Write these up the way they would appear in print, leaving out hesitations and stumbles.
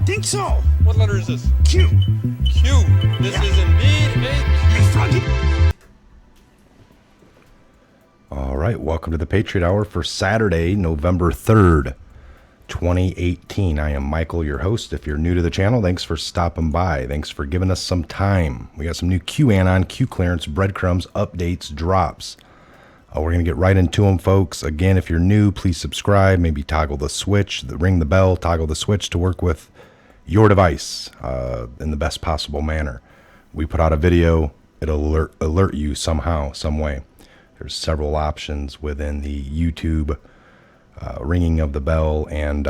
think so. What letter is this? Q. Q. This is indeed a Hey, Q. Froggy. All right, welcome to the Patriot Hour for Saturday, November 3rd, 2018. I am Michael, your host. If you're new to the channel, thanks for stopping by. Thanks for giving us some time. We got some new Qanon, Q clearance, breadcrumbs, updates, drops. We're going to get right into them, folks. Again, if you're new, please subscribe. Maybe toggle the switch, ring the bell, toggle the switch to work with your device in the best possible manner. We put out a video, it'll alert you somehow, some way. There's several options within the YouTube ringing of the bell and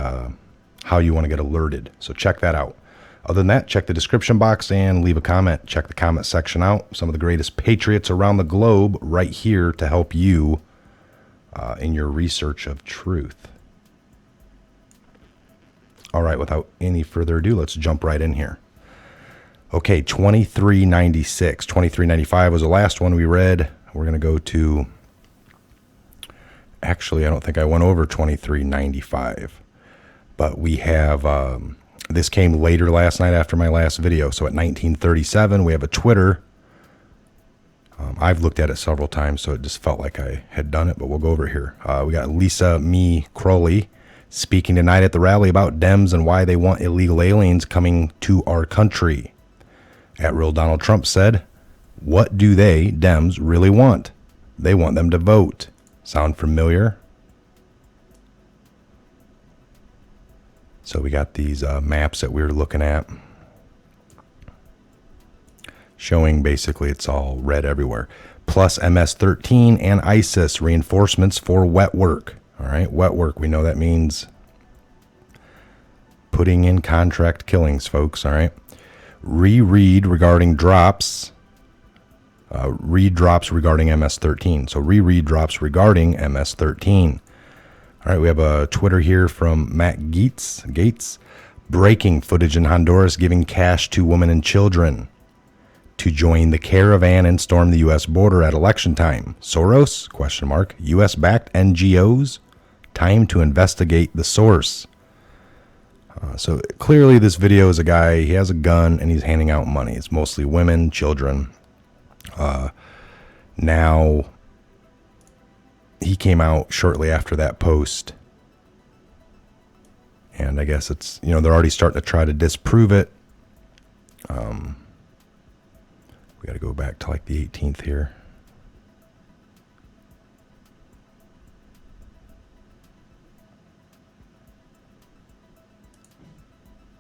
how you want to get alerted. So check that out. Other than that, check the description box and leave a comment. Check the comment section out. Some of the greatest patriots around the globe right here to help you in your research of truth. All right, without any further ado, let's jump right in here. Okay, 2396. 2395 was the last one we read. We're going to go to... Actually, I don't think I went over 2395. But we have... this came later last night after my last video. So at 1937, we have a Twitter. I've looked at it several times, so it just felt like I had done it, but we'll go over here. We got Lisa Crowley speaking tonight at the rally about Dems and why they want illegal aliens coming to our country. At Real Donald Trump said, what do they, Dems, really want? They want them to vote. Sound familiar? So we got these maps that we were looking at showing basically it's all red everywhere. Plus MS-13 and ISIS reinforcements for wet work. All right, wet work, we know that means putting in contract killings, folks, all right? Reread regarding drops. Read drops regarding MS-13. So reread drops regarding MS-13. All right, we have a Twitter here from Matt Gates. Breaking footage in Honduras giving cash to women and children to join the caravan and storm the U.S. border at election time. Soros? ? U.S.-backed NGOs? Time to investigate the source. So clearly this video is a guy, he has a gun and he's handing out money. It's mostly women, children. Now... he came out shortly after that post. And I guess it's, they're already starting to try to disprove it. We got to go back to like the 18th here.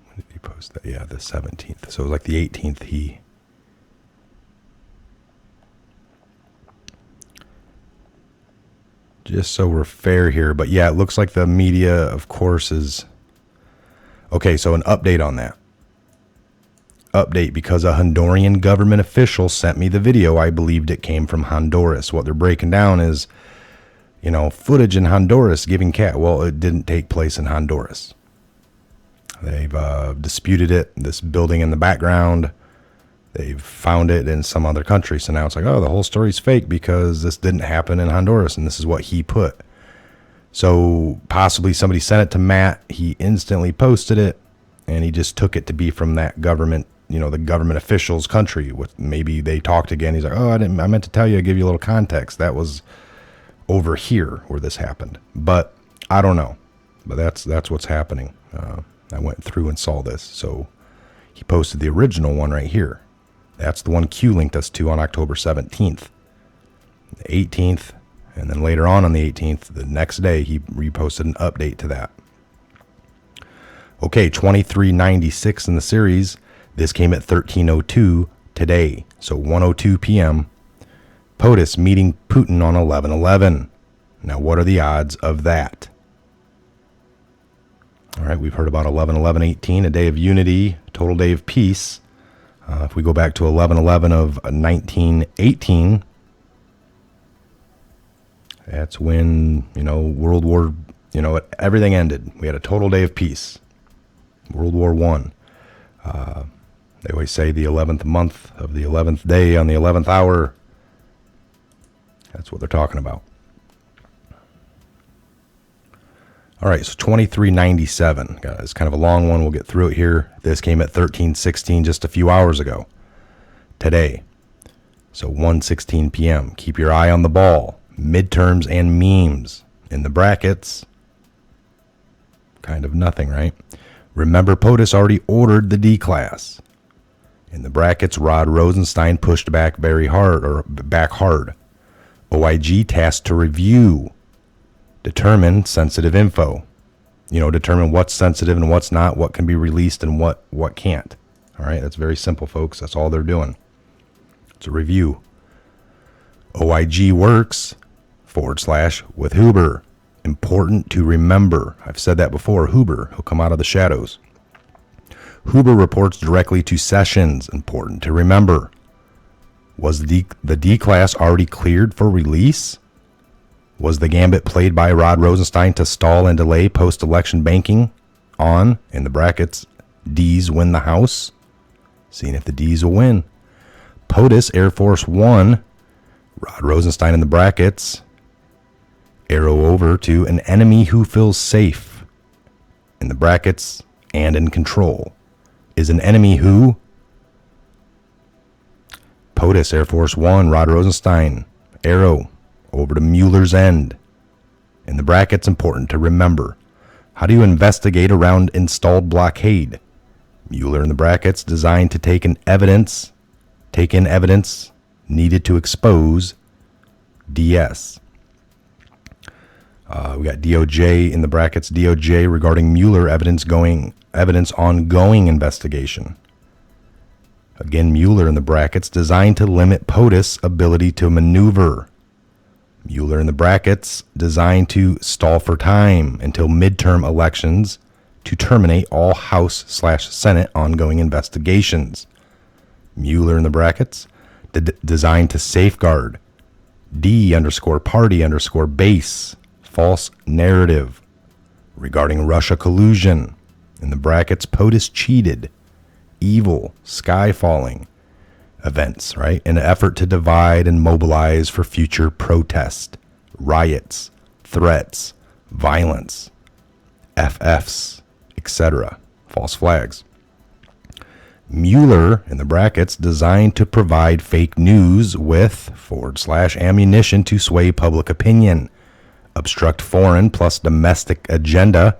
When did he post that? Yeah, the 17th. So it was like the 18th he... Just so we're fair here, but yeah, it looks like the media, of course, is... Okay, so an update on that. Update, because a Honduran government official sent me the video. I believed it came from Honduras. What they're breaking down is, footage in Honduras giving well, it didn't take place in Honduras. They've disputed it. This building in the background, they've found it in some other country. So now it's like, oh, the whole story's fake because this didn't happen in Honduras, and this is what he put. So possibly somebody sent it to Matt. He instantly posted it, and he just took it to be from that government, the government official's country. With maybe they talked again. He's like, oh, I meant to tell you, give you a little context. That was over here where this happened. But I don't know. But that's what's happening. I went through and saw this. So he posted the original one right here. That's the one Q linked us to on October 17th. The 18th, and then later on the 18th, the next day, he reposted an update to that. Okay, 2396 in the series. This came at 13:02 today, so 1:02 p.m. POTUS meeting Putin on 11/11. Now, what are the odds of that? All right, we've heard about 11/11/18, a day of unity, total day of peace. If we go back to 11/11 of 1918, that's when, World War, everything ended. We had a total day of peace. World War I. They always say the 11th month of the 11th day on the 11th hour. That's what they're talking about. All right, so 2397. It's kind of a long one. We'll get through it here. This came at 13:16 just a few hours ago. Today. So 1:16 p.m. Keep your eye on the ball. Midterms and memes. In the brackets. Kind of nothing, right? Remember, POTUS already ordered the D class. In the brackets, Rod Rosenstein pushed back hard. OIG tasked to review. Determine sensitive info. Determine what's sensitive and what's not, what can be released and what can't. All right, that's very simple, folks. That's all they're doing. It's a review. OIG works / with Huber. Important to remember. I've said that before. Huber, he'll come out of the shadows. Huber reports directly to Sessions. Important to remember. Was the D class already cleared for release? Was the gambit played by Rod Rosenstein to stall and delay post-election banking on, in the brackets, D's win the House? Seeing if the D's will win. POTUS Air Force One, Rod Rosenstein in the brackets, arrow over to an enemy who feels safe, in the brackets, and in control. Is an enemy who? POTUS Air Force One, Rod Rosenstein, arrow over to Mueller's end. In the brackets, important to remember. How do you investigate around installed blockade? Mueller in the brackets, designed to take in evidence needed to expose DS. We got DOJ in the brackets, DOJ regarding Mueller evidence ongoing investigation. Again, Mueller in the brackets, designed to limit POTUS' ability to maneuver. Mueller in the brackets, designed to stall for time until midterm elections to terminate all House/Senate ongoing investigations. Mueller in the brackets, designed to safeguard D_party_base false narrative regarding Russia collusion. In the brackets, POTUS cheated, evil, sky falling events, right? In an effort to divide and mobilize for future protest, riots, threats, violence, FFs, etc., false flags. Mueller, in the brackets, designed to provide fake news with / ammunition to sway public opinion, obstruct foreign plus domestic agenda,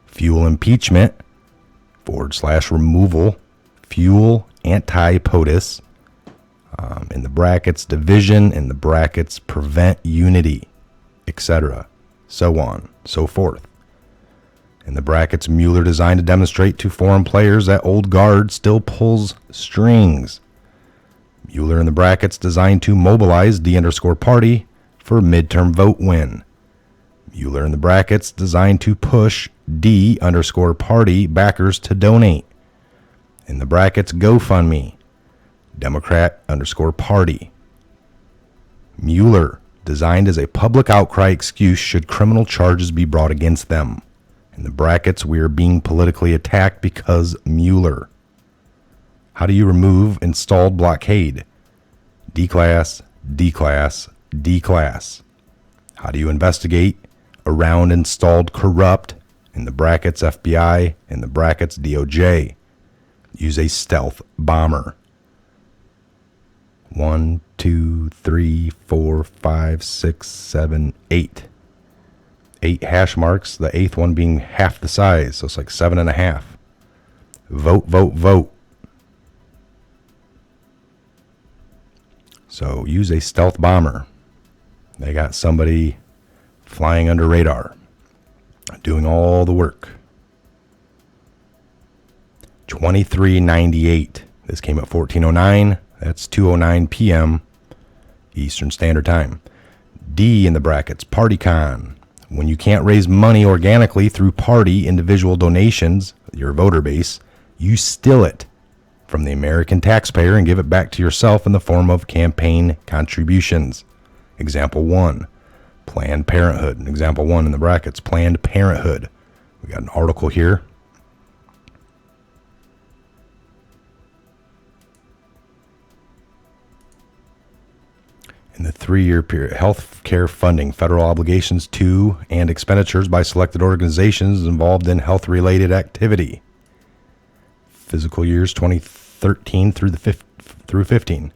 fuel impeachment, / removal, fuel anti-POTUS, in the brackets, division, in the brackets, prevent unity, etc., so on, so forth. In the brackets, Mueller designed to demonstrate to foreign players that old guard still pulls strings. Mueller in the brackets, designed to mobilize D_party for midterm vote win. Mueller in the brackets, designed to push D_party backers to donate. In the brackets, GoFundMe, Democrat_party. Mueller, designed as a public outcry excuse should criminal charges be brought against them. In the brackets, we are being politically attacked because Mueller. How do you remove installed blockade? D-class, D-class, D-class. How do you investigate around installed corrupt? In the brackets, FBI. In the brackets, DOJ. Use a stealth bomber. 1, 2, 3, 4, 5, 6, 7, 8. 8 hash marks, the 8th one being half the size, so it's like 7.5. Vote, vote, vote. So use a stealth bomber. They got somebody flying under radar, doing all the work. 2398. This came at 1409. That's 2:09 p.m. Eastern Standard Time. D in the brackets, PartyCon. When you can't raise money organically through party individual donations, your voter base, you steal it from the American taxpayer and give it back to yourself in the form of campaign contributions. Example 1, Planned Parenthood. Example 1 in the brackets, Planned Parenthood. We got an article here. In In the 3-year period, health care funding, federal obligations to and expenditures by selected organizations involved in health-related activity. Fiscal years 2013 through 15.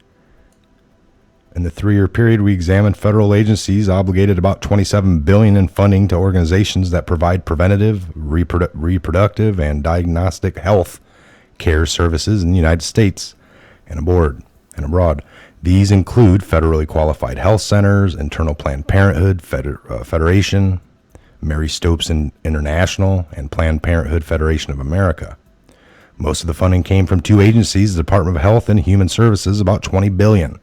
In the 3-year period, we examined federal agencies obligated about $27 billion in funding to organizations that provide preventative, reproductive, and diagnostic health care services in the United States and abroad. These include federally qualified health centers, Internal Planned Parenthood Federation, Mary Stopes International, and Planned Parenthood Federation of America. Most of the funding came from 2 agencies, the Department of Health and Human Services, about $20 billion.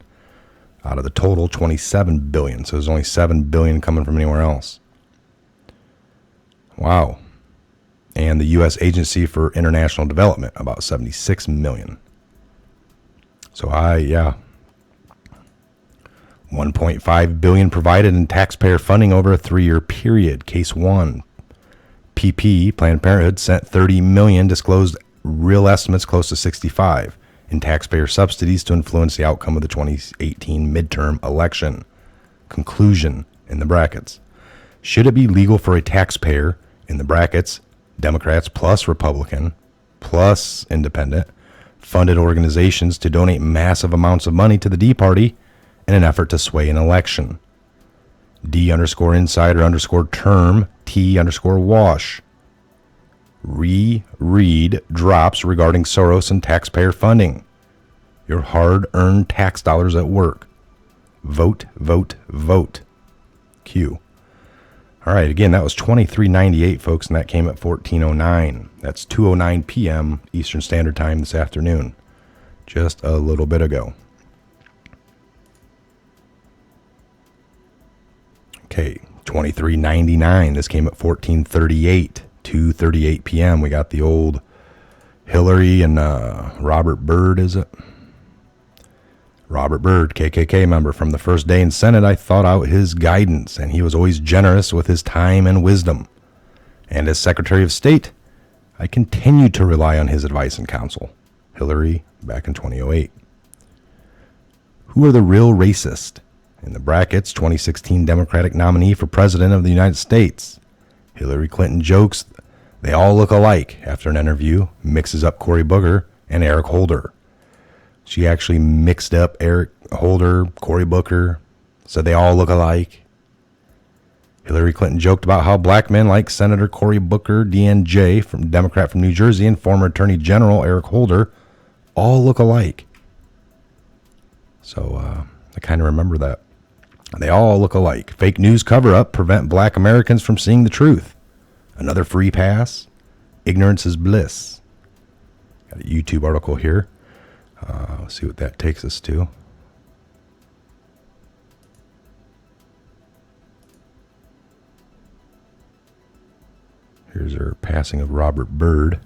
Out of the total, $27 billion. So there's only $7 billion coming from anywhere else. Wow. And the U.S. Agency for International Development, about $76 million. So $1.5 billion provided in taxpayer funding over a 3-year period. Case 1. PP, Planned Parenthood, sent $30 million, disclosed real estimates close to $65 in taxpayer subsidies to influence the outcome of the 2018 midterm election. Conclusion, in the brackets. Should it be legal for a taxpayer, in the brackets, Democrats plus Republican plus Independent, funded organizations to donate massive amounts of money to the D Party in an effort to sway an election? D_insider_term T_wash. Reread drops regarding Soros and taxpayer funding. Your hard-earned tax dollars at work. Vote, vote, vote. Q. All right, again, that was 2398, folks, and that came at 1409. That's 2:09 p.m. Eastern Standard Time this afternoon, just a little bit ago. Okay, 2399. This came at 1438, 2:38 p.m. We got the old Hillary and Robert Byrd, is it? Robert Byrd, KKK member. From the first day in Senate, I thought out his guidance, and he was always generous with his time and wisdom. And as Secretary of State, I continued to rely on his advice and counsel. Hillary, back in 2008. Who are the real racist? In the brackets, 2016 Democratic nominee for President of the United States. Hillary Clinton jokes they all look alike after an interview, mixes up Cory Booker and Eric Holder. She actually mixed up Eric Holder, Cory Booker, said they all look alike. Hillary Clinton joked about how black men like Senator Cory Booker, DNJ, Democrat from New Jersey, and former Attorney General Eric Holder all look alike. So I kind of remember that. They all look alike. Fake news cover-up prevent black Americans from seeing the truth. Another free pass. Ignorance is bliss. Got a YouTube article here. Let's see what that takes us to. Here's our passing of Robert Byrd.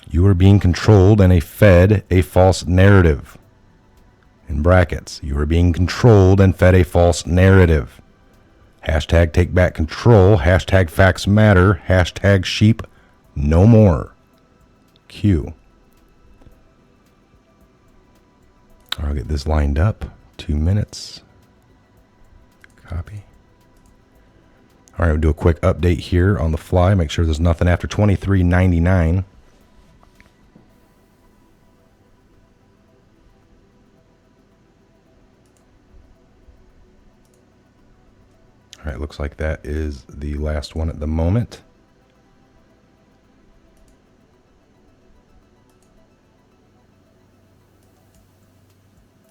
You are being controlled and fed a false narrative. In brackets, you are being controlled and fed a false narrative. Hashtag take back control. Hashtag facts matter. Hashtag sheep no more. Q. I'll get this lined up. 2 minutes. Copy. All right, we'll do a quick update here on the fly. Make sure there's nothing after 2399. All right, looks like that is the last one at the moment.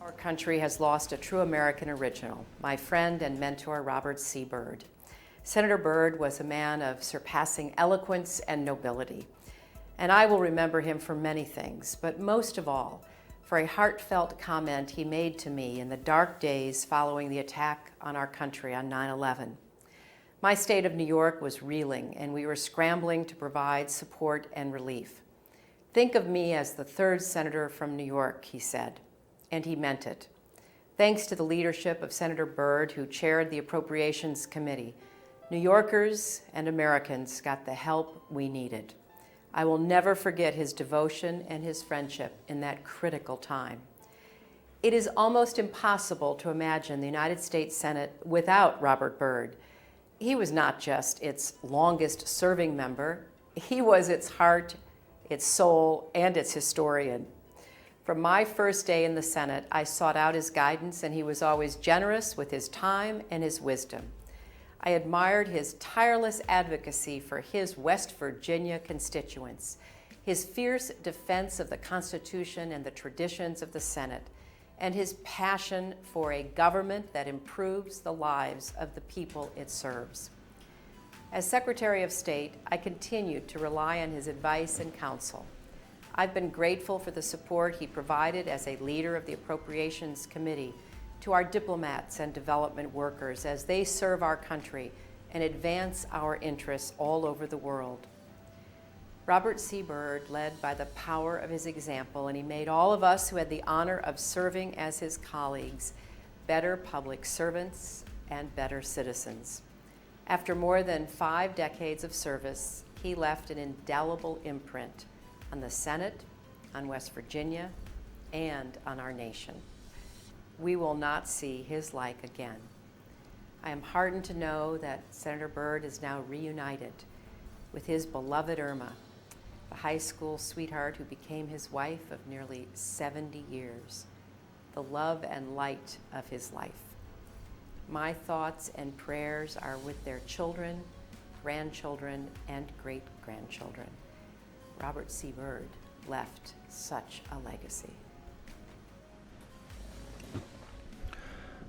Our country has lost a true American original, my friend and mentor, Robert C. Byrd. Senator Byrd was a man of surpassing eloquence and nobility, and I will remember him for many things, but most of all, for a heartfelt comment he made to me in the dark days following the attack on our country on 9/11. My state of New York was reeling, and we were scrambling to provide support and relief. Think of me as the third senator from New York, he said, and he meant it. Thanks to the leadership of Senator Byrd, who chaired the Appropriations Committee, New Yorkers and Americans got the help we needed. I will never forget his devotion and his friendship in that critical time. It is almost impossible to imagine the United States Senate without Robert Byrd. He was not just its longest serving member, he was its heart, its soul, and its historian. From my first day in the Senate, I sought out his guidance, and he was always generous with his time and his wisdom. I admired his tireless advocacy for his West Virginia constituents, his fierce defense of the Constitution and the traditions of the Senate, and his passion for a government that improves the lives of the people it serves. As Secretary of State, I continued to rely on his advice and counsel. I've been grateful for the support he provided as a leader of the Appropriations Committee to our diplomats and development workers as they serve our country and advance our interests all over the world. Robert C. Byrd led by the power of his example, and he made all of us who had the honor of serving as his colleagues better public servants and better citizens. After more than 5 decades of service, he left an indelible imprint on the Senate, on West Virginia, and on our nation. We will not see his like again. I am heartened to know that Senator Byrd is now reunited with his beloved Irma, the high school sweetheart who became his wife of nearly 70 years, the love and light of his life. My thoughts and prayers are with their children, grandchildren, and great-grandchildren. Robert C. Byrd left such a legacy.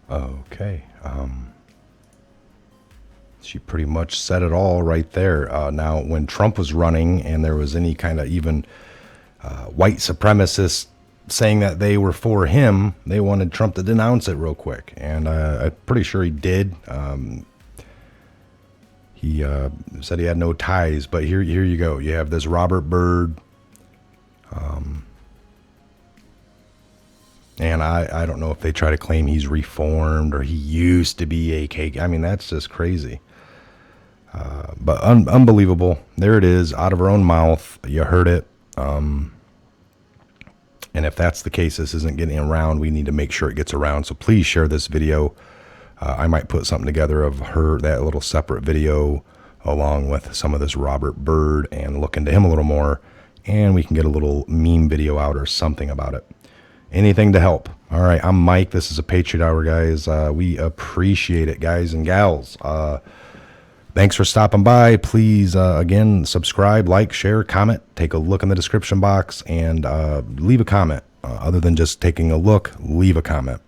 Okay. She pretty much said it all right there. Now, when Trump was running and there was any kind of even white supremacists saying that they were for him, they wanted Trump to denounce it real quick. And I'm pretty sure he did. He said he had no ties, but here you go. You have this Robert Byrd. And I don't know if they try to claim he's reformed or he used to be AK. I mean, that's just crazy. But unbelievable. There it is, out of her own mouth. You heard it. And if that's the case, this isn't getting around. We need to make sure it gets around. So please share this video. I might put something together of her, that little separate video, along with some of this Robert Byrd, and look into him a little more. And we can get a little meme video out or something about it. Anything to help. All right, I'm Mike. This is a Patriot Hour, guys. We appreciate it, guys and gals. Thanks for stopping by. Please, again, subscribe, like, share, comment. Take a look in the description box and leave a comment. Other than just taking a look, leave a comment.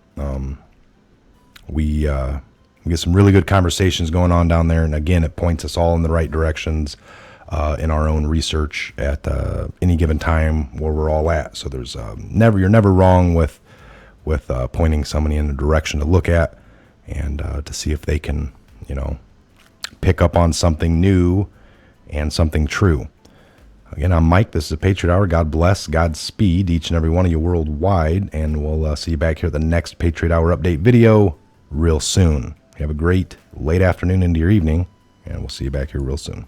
We get some really good conversations going on down there. And again, it points us all in the right directions in our own research at any given time where we're all at. So there's you're never wrong with pointing somebody in a direction to look at and to see if they can, pick up on something new and something true. Again, I'm Mike. This is a Patriot Hour. God bless, Godspeed each and every one of you worldwide, and we'll see you back here at the next Patriot Hour update video real soon. Have a great late afternoon into your evening, and we'll see you back here real soon.